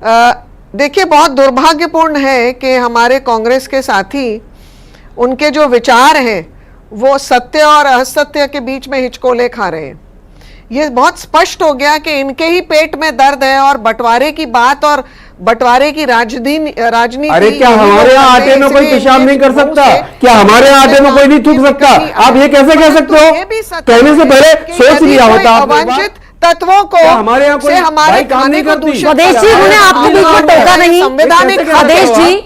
देखिए, बहुत दुर्भाग्यपूर्ण है कि हमारे कांग्रेस के साथी उनके जो विचार हैं वो सत्य और असत्य के बीच में हिचकोले खा रहे हैं। ये बहुत स्पष्ट हो गया कि इनके ही पेट में दर्द है और बंटवारे की बात और बंटवारे की राजनीति। अरे क्या हमारे यहाँ आटे में कोई पेशाब नहीं कर सकता? क्या हमारे यहाँ आटे में कोई नहीं थूक सकता? आप ये कैसे कह सकते हो? कहने से पहले सोच लिया होता आपने। तत्वों को हमारे यहाँ कोई हमारे खाने को दूषित, स्वदेश जी उन्होंने आपको बीच में टोका नहीं। संवैधानिक स्वदेश जी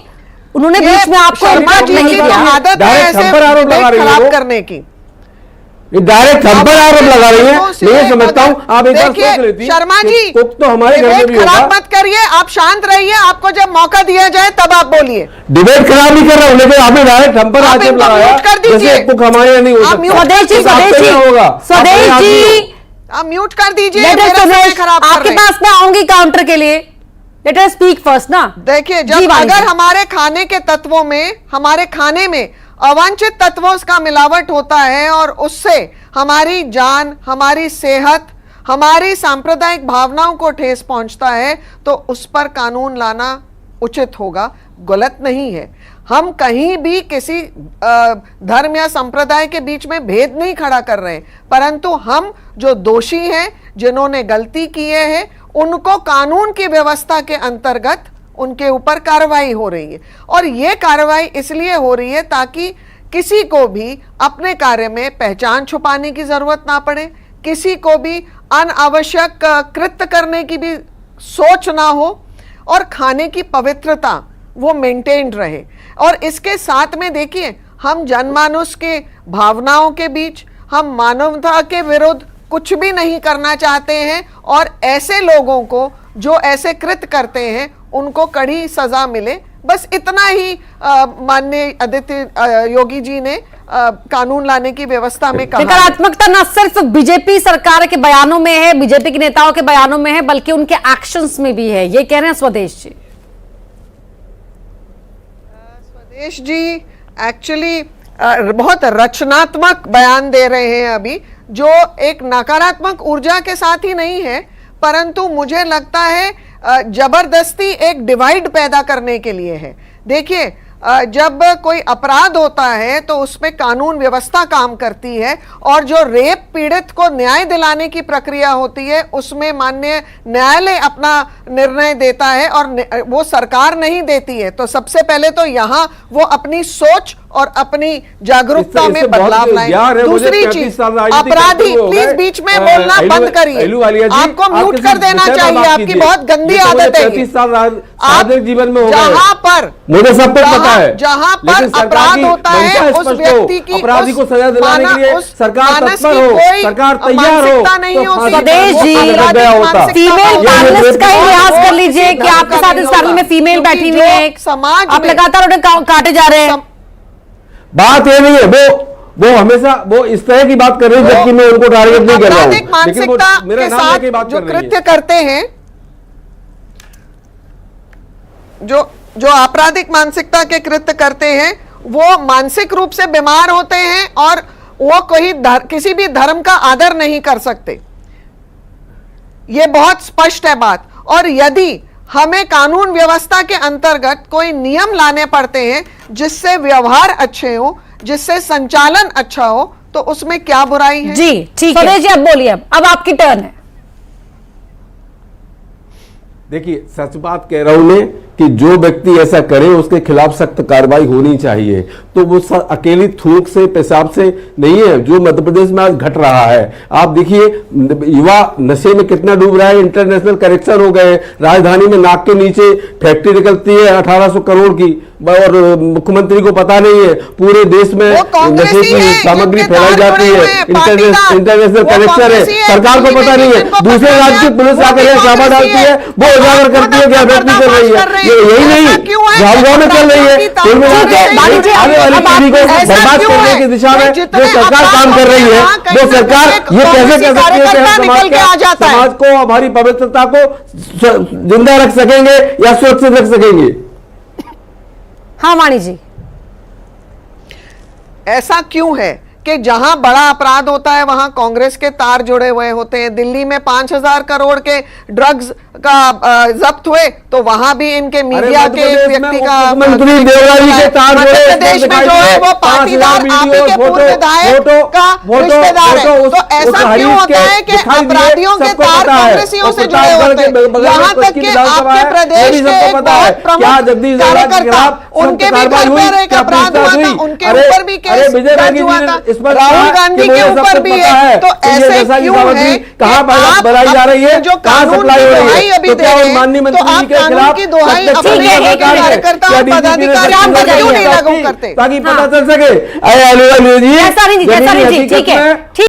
उन्होंने बीच में आपको इन्वाइट नहीं किया। आदत है ऐसे खराब करने की, डायरेक्ट थप्पड़ आरोप लगा रही है। मैं समझता हूँ आप एक बार सोच लेती। शर्मा जी, कुक तो हमारे घर में भी होगा। खराब मत करिए, आप शांत रहिए, आपको जब मौका दिया जाए तब आप बोलिए। डिबेट खराब नहीं कर रहा हूँ, लेकिन आपने डायरेक्ट थप्पड़ आरोप लगाया। जैसे कुक हमारे यहाँ नहीं हो सकता। स्वदेश जी, स्वदेश जी आप म्यूट कर दीजिए। आपके पास मैं आऊंगी काउंटर के लिए। लेट अस स्पीक फर्स्ट ना। देखिए, जब अगर हमारे खाने के तत्वों में, हमारे खाने में अवांछित तत्वों का मिलावट होता है और उससे हमारी जान, हमारी सेहत, हमारी सांप्रदायिक भावनाओं को ठेस पहुंचता है, तो उस पर कानून लाना उचित होगा, गलत नहीं है। हम कहीं भी किसी धर्म या संप्रदाय के बीच में भेद नहीं खड़ा कर रहे, परंतु हम जो दोषी हैं, जिन्होंने गलती किए हैं, उनको कानून की व्यवस्था के अंतर्गत उनके ऊपर कार्रवाई हो रही है। और ये कार्रवाई इसलिए हो रही है ताकि किसी को भी अपने कार्य में पहचान छुपाने की जरूरत ना पड़े, किसी को भी अनावश्यक कृत्य करने की भी सोच ना हो, और खाने की पवित्रता वो मेंटेन्ड रहे। और इसके साथ में देखिए, हम जनमानस के भावनाओं के बीच, हम मानवता के विरुद्ध कुछ भी नहीं करना चाहते हैं, और ऐसे लोगों को जो ऐसे कृत्य करते हैं उनको कड़ी सजा मिले, बस इतना ही माननीय आदित्य योगी जी ने कानून लाने की व्यवस्था में कहा। नकारात्मकता न सिर्फ बीजेपी सरकार के बयानों में है, बीजेपी के नेताओं के बयानों में है, बल्कि उनके एक्शंस में भी है, ये कह रहे हैं स्वदेश जी। स्वदेश जी एक्चुअली बहुत रचनात्मक बयान दे रहे हैं अभी, जो एक नकारात्मक ऊर्जा के साथ ही नहीं है, परंतु मुझे लगता है जबरदस्ती एक डिवाइड पैदा करने के लिए है। देखिए, जब कोई अपराध होता है तो उसमें कानून व्यवस्था काम करती है, और जो रेप पीड़ित को न्याय दिलाने की प्रक्रिया होती है उसमें माननीय न्यायालय अपना निर्णय देता है, और वो सरकार नहीं देती है। तो सबसे पहले तो यहाँ वो अपनी सोच और अपनी जागरूकता में बदलाव लाए। दूसरी चीज, अपराधी प्लीज बीच में बोलना बंद करिए, आपको म्यूट कर देना चाहिए, आपकी बहुत गंदी आदत है। आप जीवन में जहाँ पर मुझे सब कुछ पता है, जहाँ पर अपराध होता है उस व्यक्ति की, अपराधी को सजा दिलाने के लिए सरकार तत्पर हो, सरकार तैयार हो, नहीं होती। स्वदेश जी, फीमेल पैनलिस्ट का ही लिहाज कर लीजिए कि आपके साथ इस पैनल में फीमेल बैठी हुई है, समाज आप लगातार उन्हें काटे जा रहे हैं। बात ये नहीं है, वो हमेशा वो इस तरह की बात कर रही है, जबकि मैं उनको टारगेट नहीं कर रहा हूं। मानसिकता के साथ जो कृत्य करते हैं, जो आपराधिक मानसिकता के कृत्य करते हैं, वो मानसिक रूप से बीमार होते हैं और वो किसी भी धर्म का आदर नहीं कर सकते। ये बहुत स्पष्ट है बात। और यदि हमें कानून व्यवस्था के अंतर्गत कोई नियम लाने पड़ते हैं जिससे व्यवहार अच्छे हो, जिससे संचालन अच्छा हो, तो उसमें क्या बुराई है? जी ठीक है जी, अब बोलिए, अब आपकी टर्न है। देखिए, सच बात कह रहा हूं मैं कि जो व्यक्ति ऐसा करे उसके खिलाफ सख्त कार्रवाई होनी चाहिए। तो वो अकेली थूक से, पेशाब से नहीं है जो मध्य प्रदेश में आज घट रहा है। आप देखिए, युवा नशे में कितना डूब रहा है, इंटरनेशनल करेक्शन हो गए। राजधानी में नाक के नीचे फैक्ट्री निकलती है 1800 करोड़ की, और मुख्यमंत्री को पता नहीं है। पूरे देश में नशे की सामग्री फैलाई जाती है, इंटरनेशनल करेक्शन है, सरकार को पता नहीं है। दूसरे राज्य की पुलिस आकर छापा डालती है, वो उजागर करती है कि व्यक्ति कर रही है। यही नहीं, गाँव में चल रही है। आने वाली पीढ़ी को बर्बाद करने की दिशा में जो सरकार काम कर रही है, वो सरकार ये कैसे कह सकती है कि हम समाज को, हमारी पवित्रता को जिंदा रख सकेंगे या सुरक्षित रख सकेंगे? हाँ वाणी जी, ऐसा क्यों है कि जहां बड़ा अपराध होता है वहां कांग्रेस के तार जुड़े हुए होते हैं। दिल्ली में 5,000 करोड़ के ड्रग्स का जब्त हुए तो वहां भी इनके मीडिया के व्यक्ति का मंत्री देवरा जी के तार जुड़े, मध्य प्रदेश में जो है वो पाटीदार आप ही के पूर्व विधायक का रिश्तेदार है। तो ऐसा क्यों होता है कि अपराधियों के तार कांग्रेसियों से जुड़े होते हैं? यहाँ तक कि आपके प्रदेश के एक बहुत प्रमुख कार्यकर्ता, उनके भी घर पर एक अपराध हुआ था, उनके ऊपर भी केस दर्ज हुआ था, राहुल गांधी के ऊपर भी है। तो ऐसे क्यों है कि आप जो कानून की दुहाई अभी दे रहे हैं, तो आप कानून की दुहाई अपने एक कार्यकर्ता और पदाधिकारी पर क्यों नहीं लागू करते? ताकि पता चल सके। ऐसा नहीं जी, ठीक है, ठीक।